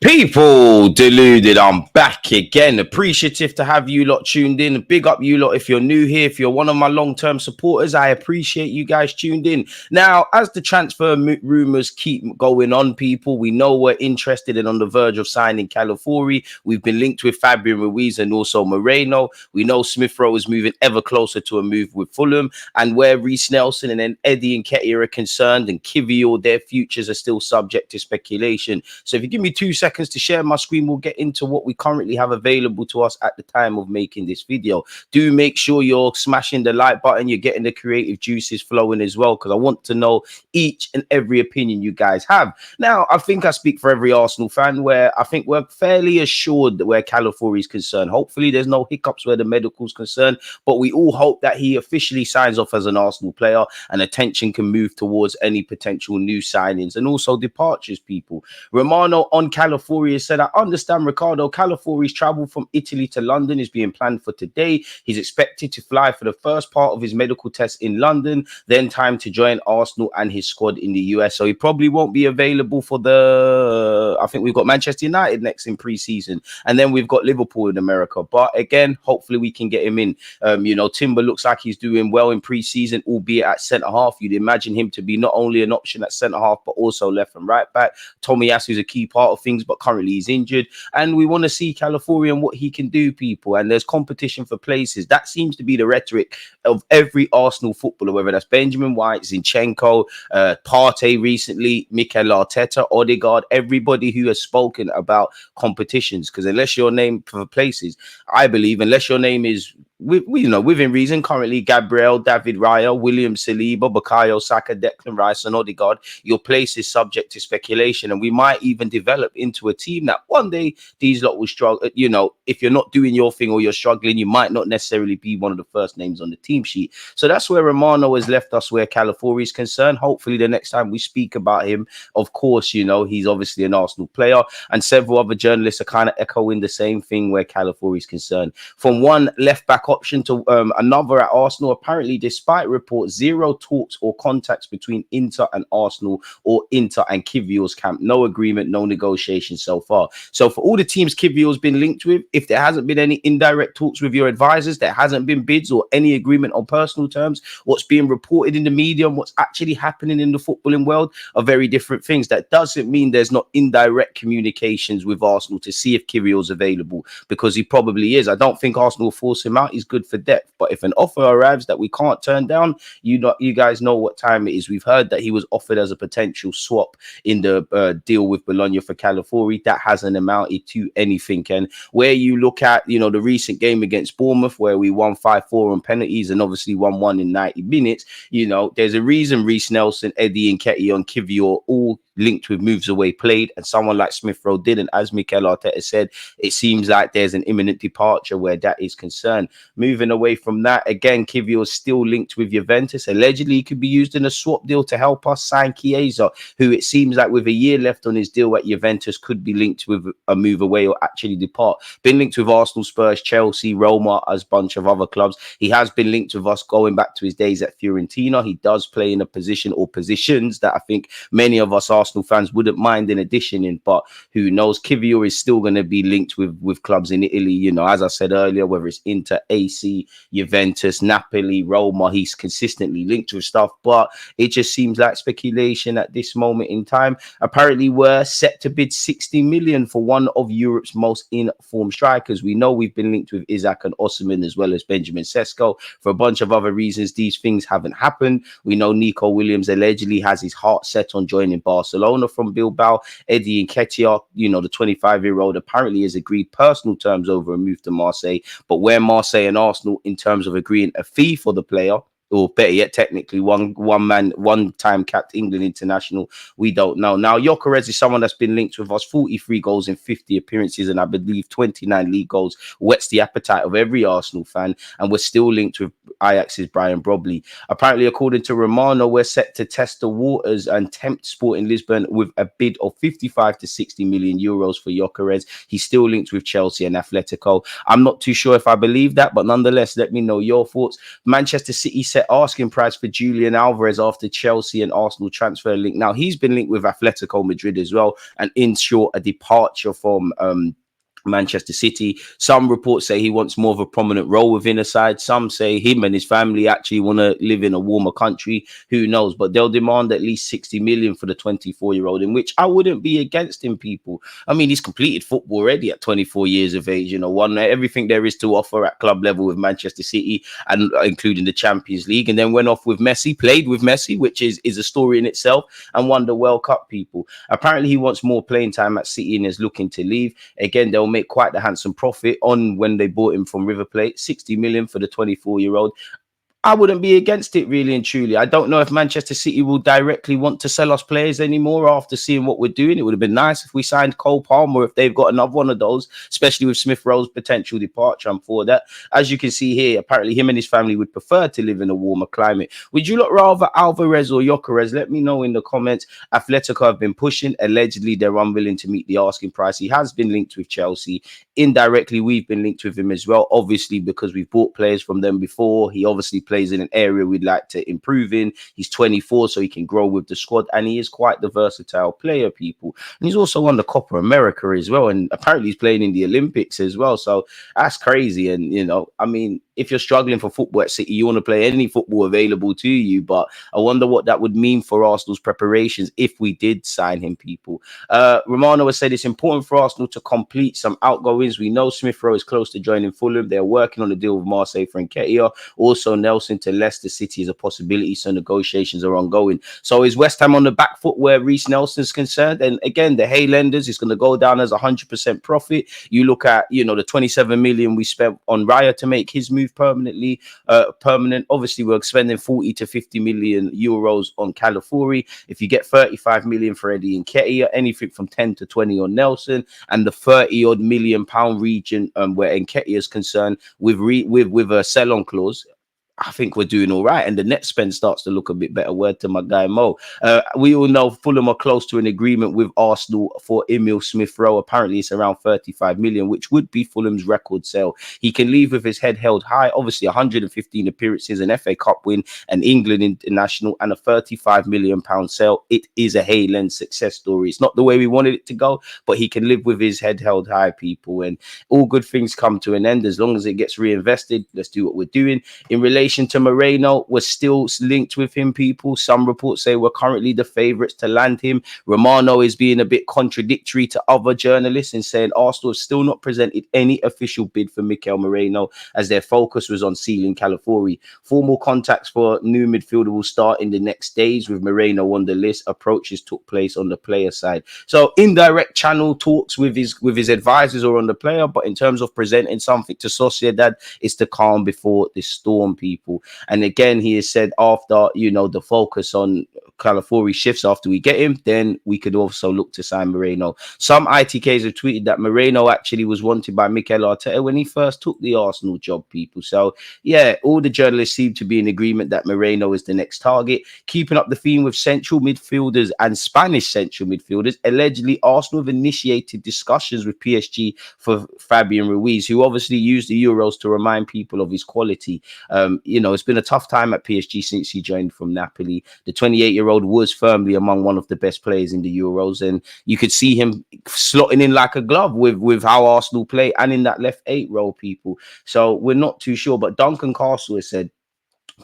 People deluded, I'm back again. Appreciative to have you lot tuned in. Big up you lot if you're new here. If you're one of my long-term supporters, I appreciate you guys tuned in. Now, as the transfer rumors keep going on, people, we know we're interested and on the verge of signing Calafiori. We've been linked with Fabian, Ruiz and also Merino. We know Smith Rowe is moving ever closer to a move with Fulham, and where Reece Nelson and then Eddie and Nketiah are concerned, and Kivior, their futures are still subject to speculation. So if you give me 2 seconds to share my screen, we'll get into what we currently have available to us at the time of making this video. Do make sure you're smashing the like button, you're getting the creative juices flowing as well, because I want to know each and every opinion you guys have. Now, I think I speak for every Arsenal fan where I think we're fairly assured that where Calafiori is concerned. Hopefully there's no hiccups where the medical's concerned, but we all hope that he officially signs off as an Arsenal player and attention can move towards any potential new signings and also departures, people. Romano on Calafiori has said, I understand, Ricardo, Calafiori's travel from Italy to London is being planned for today. He's expected to fly for the first part of his medical test in London, then time to join Arsenal and his squad in the US. So he probably won't be available for I think we've got Manchester United next in pre-season, and then we've got Liverpool in America. But again, hopefully we can get him in. Timber looks like he's doing well in pre-season, albeit at centre-half. You'd imagine him to be not only an option at centre-half, but also left and right back. Tomiyasu is a key part of things, but currently he's injured, and we want to see Calafiori and what he can do, people. And there's competition for places. That seems to be the rhetoric of every Arsenal footballer, whether that's Benjamin White, Zinchenko, Partey recently, Mikel Arteta, Odegaard, everybody who has spoken about competitions. Because unless your name for places, I believe, unless your name is within reason, currently Gabriel, David Raya, William Saliba, Bukayo Saka, Declan Rice and Odegaard, your place is subject to speculation, and we might even develop into a team that one day these lot will struggle. If you're not doing your thing or you're struggling, you might not necessarily be one of the first names on the team sheet. So that's where Romano has left us where Calafiori is concerned. Hopefully the next time we speak about him, of course, he's obviously an Arsenal player, and several other journalists are kind of echoing the same thing where Calafiori is concerned. From one left back option to another at Arsenal, apparently despite reports, zero talks or contacts between Inter and Arsenal or Inter and Kivior's camp. No agreement, no negotiation so far. So for all the teams Kivior's been linked with, if there hasn't been any indirect talks with your advisors, there hasn't been bids or any agreement on personal terms, what's being reported in the media and what's actually happening in the footballing world are very different things. That doesn't mean there's not indirect communications with Arsenal to see if Kivior's available, because he probably is. I don't think Arsenal will force him out. He's good for depth, but if an offer arrives that we can't turn down, you guys know what time it is. We've heard that he was offered as a potential swap in the deal with Bologna for Calafiori. That hasn't amounted to anything. And where you look at the recent game against Bournemouth where we won 5-4 on penalties and obviously 1-1 in 90 minutes, there's a reason Reece Nelson, Eddie Nketiah and Kivior all linked with moves away played, and someone like Smith Rowe didn't. As Mikel Arteta said, it seems like there's an imminent departure where that is concerned. Moving away from that, again, Kivior is still linked with Juventus. Allegedly, he could be used in a swap deal to help us sign Chiesa, who it seems like with a year left on his deal at Juventus could be linked with a move away or actually depart. Been linked with Arsenal, Spurs, Chelsea, Roma, as a bunch of other clubs. He has been linked with us going back to his days at Fiorentina. He does play in a position or positions that I think many of us Arsenal fans wouldn't mind an addition in, but who knows? Kivior is still going to be linked with clubs in Italy, as I said earlier, whether it's Inter, AC, Juventus, Napoli, Roma, he's consistently linked with stuff, but it just seems like speculation at this moment in time. Apparently we're set to bid 60 million for one of Europe's most in-form strikers. We know we've been linked with Isaac and Osimhen as well as Benjamin Sesko. For a bunch of other reasons, these things haven't happened. We know Nico Williams allegedly has his heart set on joining Barcelona from Bilbao. Eddie Nketiah, the 25-year-old, apparently has agreed personal terms over a move to Marseille. But where Marseille and Arsenal in terms of agreeing a fee for the player, or better yet, technically one-time capped England international, we don't know. Now, Gyokeres is someone that's been linked with us, 43 goals in 50 appearances, and I believe 29 league goals, whets the appetite of every Arsenal fan, and we're still linked with Ajax's Brian Brobley. Apparently, according to Romano, we're set to test the waters and tempt Sporting Lisbon with a bid of 55 to 60 million euros for Gyokeres. He's still linked with Chelsea and Atletico. I'm not too sure if I believe that, but nonetheless, let me know your thoughts. Manchester City set set asking price for Julian Alvarez after Chelsea and Arsenal transfer link. Now, he's been linked with Atletico Madrid as well, and in short, a departure from Manchester City. Some reports say he wants more of a prominent role within a side. Some say him and his family actually want to live in a warmer country. Who knows? But they'll demand at least 60 million for the 24-year-old, in which I wouldn't be against him, people. I mean, he's completed football already at 24 years of age, won everything there is to offer at club level with Manchester City, and including the Champions League, and then went off with Messi, played with Messi, which is a story in itself, and won the World Cup, people. Apparently, he wants more playing time at City and is looking to leave. Again, they'll make quite a handsome profit on when they bought him from River Plate, 60 million for the 24-year-old. I wouldn't be against it, really and truly. I don't know if Manchester City will directly want to sell us players anymore after seeing what we're doing. It would have been nice if we signed Cole Palmer, if they've got another one of those, especially with Smith Rowe's potential departure. I'm for that. As you can see here, apparently him and his family would prefer to live in a warmer climate. Would you look rather Alvarez or Gyokeres? Let me know in the comments. Atletico have been pushing. Allegedly, they're unwilling to meet the asking price. He has been linked with Chelsea. Indirectly, we've been linked with him as well, obviously, because we've bought players from them before. He obviously plays in an area we'd like to improve in. He's 24, so he can grow with the squad, and he is quite the versatile player, people. And he's also won the Copa America as well, and apparently he's playing in the Olympics as well. So that's crazy. And I mean, if you're struggling for football at City, you want to play any football available to you. But I wonder what that would mean for Arsenal's preparations if we did sign him, people. Romano has said it's important for Arsenal to complete some outgoings. We know Smith Rowe is close to joining Fulham. They're working on a deal with Marseille for Nketiah. Also, Nelson to Leicester City is a possibility, so negotiations are ongoing. So is West Ham on the back foot where Reece Nelson's concerned? And again, the Highlanders is going to go down as 100% profit. You look at, the 27 million we spent on Raya to make his move permanent. Obviously, we're spending 40 to 50 million euros on Calafiori. If you get 35 million for Eddie Nketiah, anything from 10 to 20 on Nelson, and the 30-odd million pound region where Nketiah is concerned with a sell-on clause, I think we're doing all right, and the net spend starts to look a bit better. Word to my guy Mo. We all know Fulham are close to an agreement with Arsenal for Emil Smith Rowe. Apparently, it's around 35 million, which would be Fulham's record sale. He can leave with his head held high. Obviously, 115 appearances, an FA Cup win, an England international, and a 35 million pound sale. It is a Hayland success story. It's not the way we wanted it to go, but he can live with his head held high, people. And all good things come to an end as long as it gets reinvested. Let's do what we're doing. In relation to Merino, we're still linked with him, people. Some reports say we're currently the favourites to land him. Romano is being a bit contradictory to other journalists and saying Arsenal have still not presented any official bid for Mikel Merino, as their focus was on sealing Calafiori. Formal contacts for new midfielder will start in the next days, with Merino on the list. Approaches took place on the player side. So indirect channel talks with his advisors or on the player, but in terms of presenting something to Sociedad, it's the calm before the storm, people. And again, he has said after, the focus on Calafiori shifts after we get him, then we could also look to sign Merino. Some ITKs have tweeted that Merino actually was wanted by Mikel Arteta when he first took the Arsenal job, people. So, yeah, all the journalists seem to be in agreement that Merino is the next target. Keeping up the theme with central midfielders and Spanish central midfielders, allegedly Arsenal have initiated discussions with PSG for Fabian Ruiz, who obviously used the Euros to remind people of his quality. It's been a tough time at PSG since he joined from Napoli. The 28-year-old was firmly among one of the best players in the Euros, and you could see him slotting in like a glove with how Arsenal play and in that left 8 role, people. So we're not too sure, but Duncan Castle has said,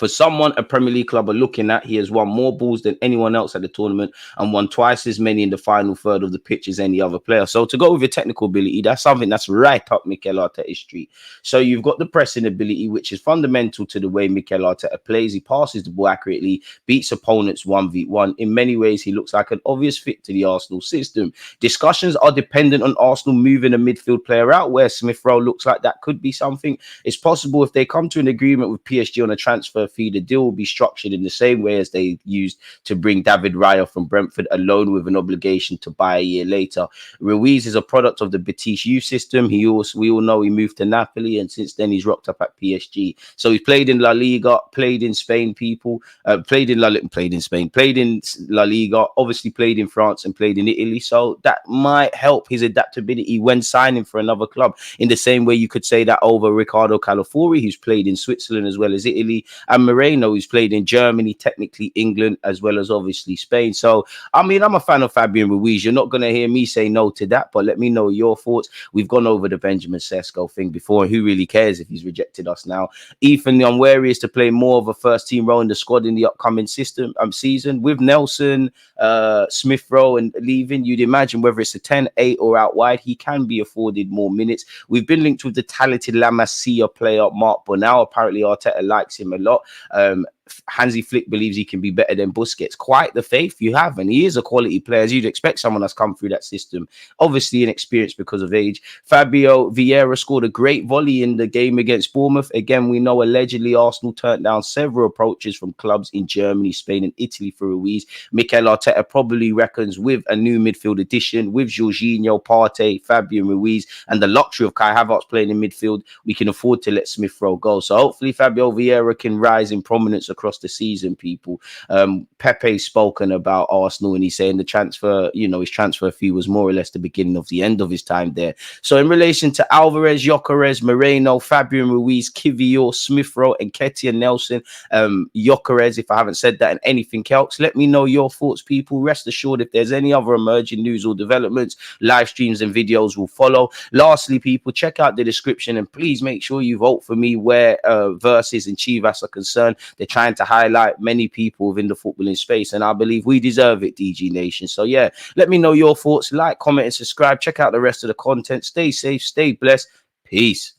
for someone a Premier League club are looking at, he has won more balls than anyone else at the tournament and won twice as many in the final third of the pitch as any other player. So to go with your technical ability, that's something that's right up Mikel Arteta's street. So you've got the pressing ability, which is fundamental to the way Mikel Arteta plays. He passes the ball accurately, beats opponents 1v1. In many ways, he looks like an obvious fit to the Arsenal system. Discussions are dependent on Arsenal moving a midfield player out, where Smith Rowe looks like that could be something. It's possible if they come to an agreement with PSG on a transfer fee, the deal will be structured in the same way as they used to bring David Raya from Brentford, alone with an obligation to buy a year later. Ruiz is a product of the Betis youth system. We all know he moved to Napoli, and since then he's rocked up at PSG. So he's played in La Liga, played in Spain, people, played in La Liga, obviously played in France and played in Italy. So that might help his adaptability when signing for another club. In the same way you could say that over Ricardo Calafiori, who's played in Switzerland as well as Italy. and Merino, who's played in Germany, technically England, as well as obviously Spain. So, I mean, I'm a fan of Fabian Ruiz. You're not going to hear me say no to that, but let me know your thoughts. We've gone over the Benjamin Sesko thing before, and who really cares if he's rejected us now? Ethan, I'm wary is to play more of a first team role in the squad in the upcoming season with Nelson, Smith Rowe, and leaving. You'd imagine whether it's a 10, 8, or out wide, he can be afforded more minutes. We've been linked with the talented La Masia player Mark Bonao. Apparently, Arteta likes him a lot. Hansi Flick believes he can be better than Busquets. Quite the faith you have, and he is a quality player, as you'd expect someone that's come through that system. Obviously inexperienced because of age. Fabio Vieira scored a great volley in the game against Bournemouth. Again, we know allegedly Arsenal turned down several approaches from clubs in Germany, Spain, and Italy for Ruiz. Mikel Arteta probably reckons with a new midfield addition, with Jorginho, Partey, Fabian Ruiz, and the luxury of Kai Havertz playing in midfield, we can afford to let Smith Rowe go. So hopefully Fabio Vieira can rise in prominence across the season, people. Pepe's spoken about Arsenal, and he's saying the transfer, his transfer fee was more or less the beginning of the end of his time there. So in relation to Alvarez, Gyokeres, Merino, Fabian Ruiz, Kivior, Smith Rowe, and Ketia Nelson, Gyokeres, if I haven't said that, and anything else, let me know your thoughts, people. Rest assured, if there's any other emerging news or developments, live streams and videos will follow. Lastly, people, check out the description, and please make sure you vote for me where Versus and Chivas are concerned. They're trying to highlight many people within the footballing space, and I believe we deserve it, DG Nation. So yeah, let me know your thoughts. Like, comment, and subscribe. Check out the rest of the content. Stay safe, stay blessed. Peace.